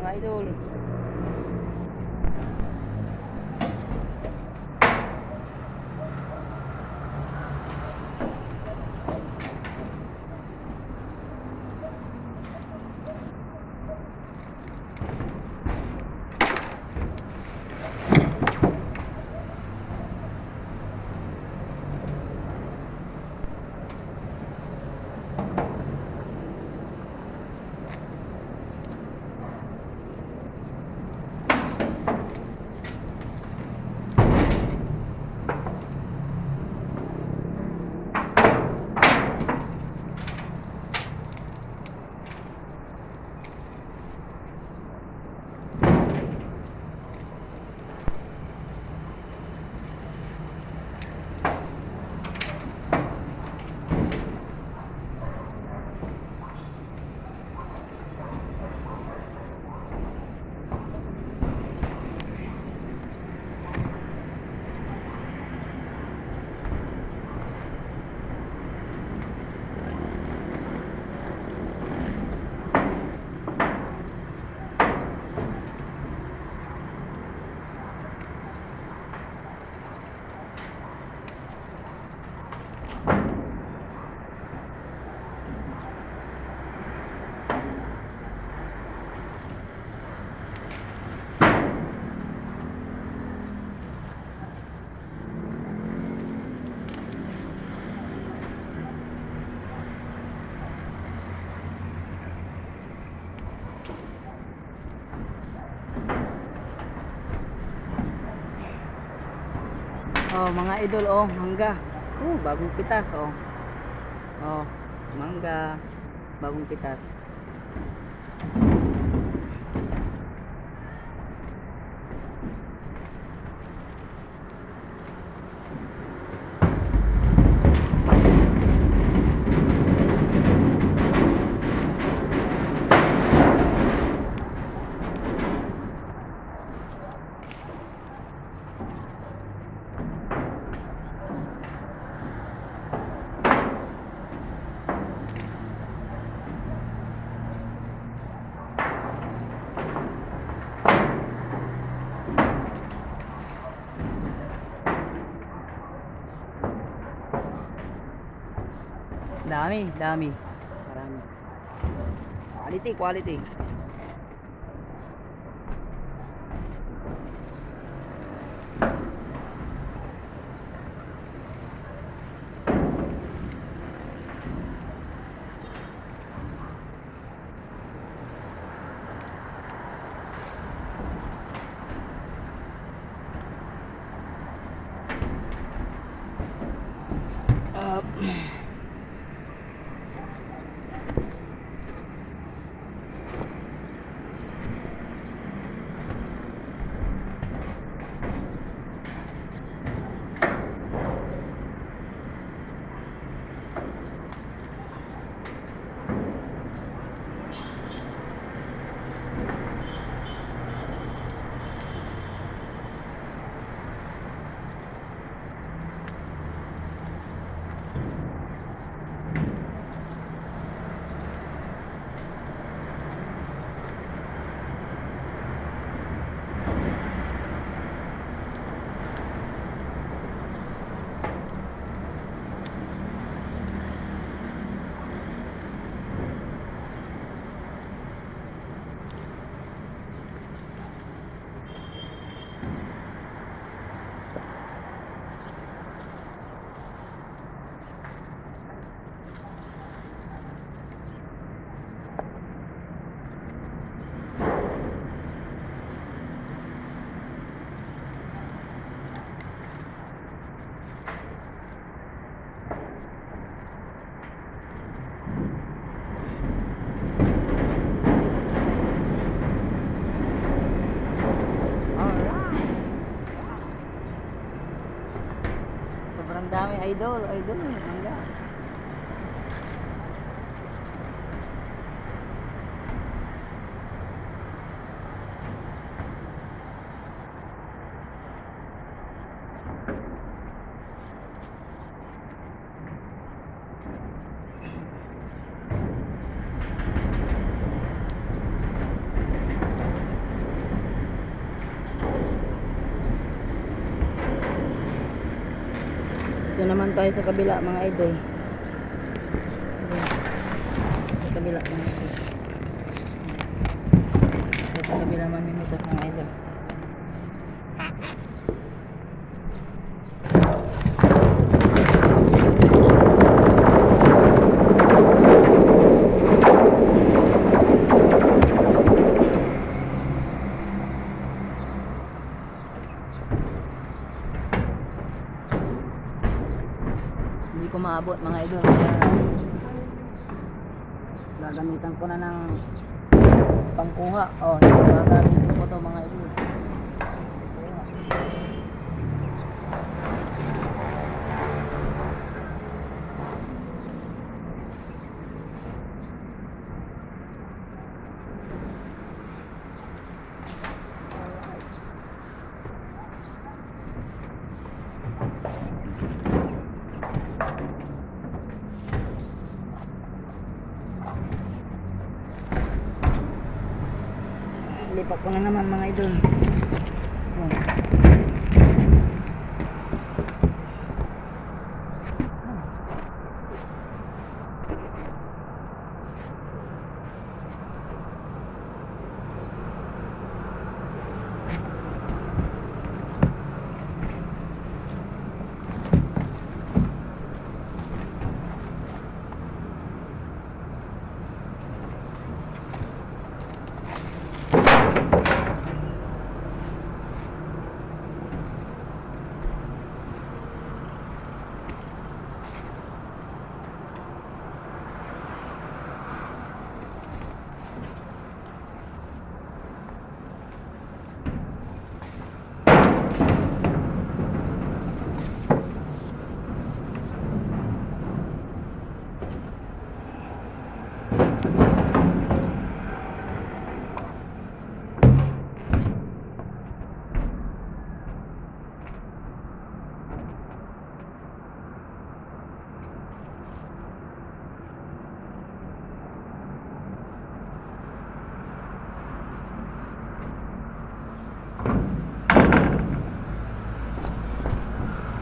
mga idol. Oh, mga idol, oh, mangga. Oh, bagong pitas, oh. Oh, mangga, bagong pitas. Dami, dami. Marami. Quality, quality. Uh, sobrang dami idol, idol, mangga. Dito naman tayo sa kabila mga idol. Sa kabila mga idol. Dito sa kabila mamimitas mga idol. Hindi ko maabot mga idol, kaya gagamitan ko na ng pangkuha. Oh, gagamitin ko to mga idol. Lipat ko na naman mga idol. Oh.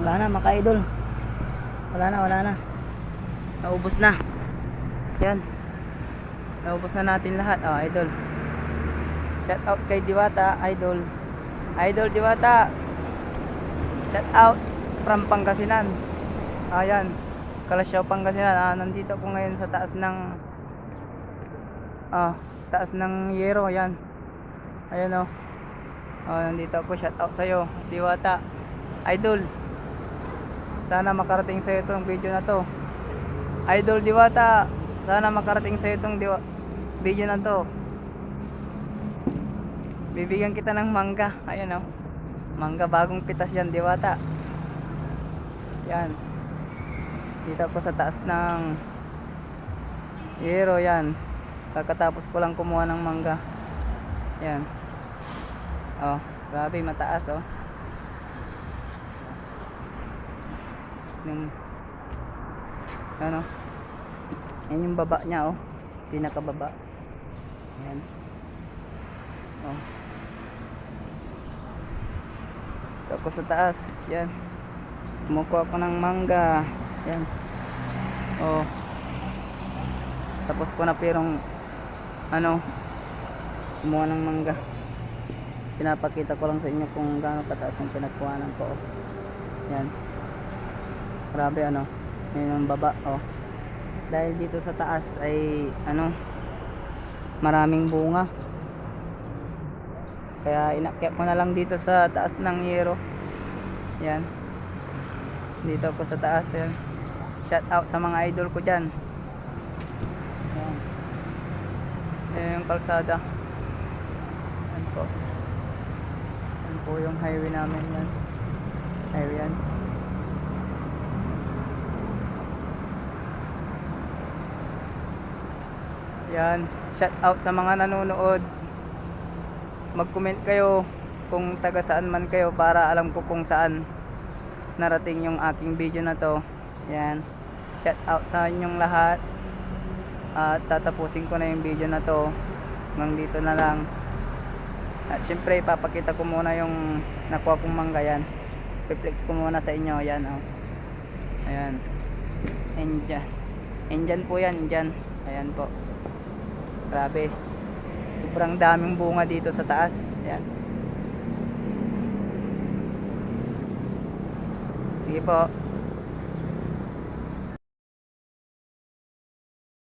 Wala na mga idol. Wala na. Naubos na. Yan. Naubos na natin lahat. Oh, idol. Shout out kay Diwata, idol. Idol Diwata. Shout out from Pangasinan. Ayan. Kalasyaw Pangasinan. Nandito po ngayon sa taas ng Yero. Ayan. Ayan oh. Nandito ako. Shout out sa'yo, Diwata. Idol. Sana makarating sa itong video na to. Idol Diwata, sana makarating sa itong video na to. Bibigyan kita ng mangga. Ayan oh. Mangga bagong pitas yan, Diwata. Yan. Dito ako sa taas ng Yero yan. Kakatapos ko lang kumuha ng mangga. Yan. Oh, grabe mataas oh. Yung ano, yan yung baba niya oh, pinakababa. Yan oh, tapos sa taas yan, kumukuha ko ng mangga. Yan oh, tapos ko na pirong ano, kumuha ng mangga. Pinapakita ko lang sa inyo kung gaano kataas yung pinagkuhanan ko oh. Yan, grabe ano, yun yung baba oh. Dahil dito sa taas ay ano, maraming bunga, kaya inakyat ko na lang dito sa taas ng Yero. Yan, dito ako sa taas. Yan, shout out sa mga idol ko dyan. Yan, yan yung kalsada. Yan po, yan po yung highway namin. Yan, highway yan. Yan, shout out sa mga nanonood. Mag-comment kayo kung taga saan man kayo para alam ko kung saan narating yung aking video na to. Yan, shout out sa inyong lahat. At tatapusin ko na yung video na to. Hanggang dito na lang. At syempre ipapakita ko muna yung nakuha kong mangga. Yan, i-flex ko muna sa inyo. Yan oh. Ayan. Indian. Indian po yan, Indian. Ayan po. Grabe. Sobrang daming bunga dito sa taas. Ayan. Sige po.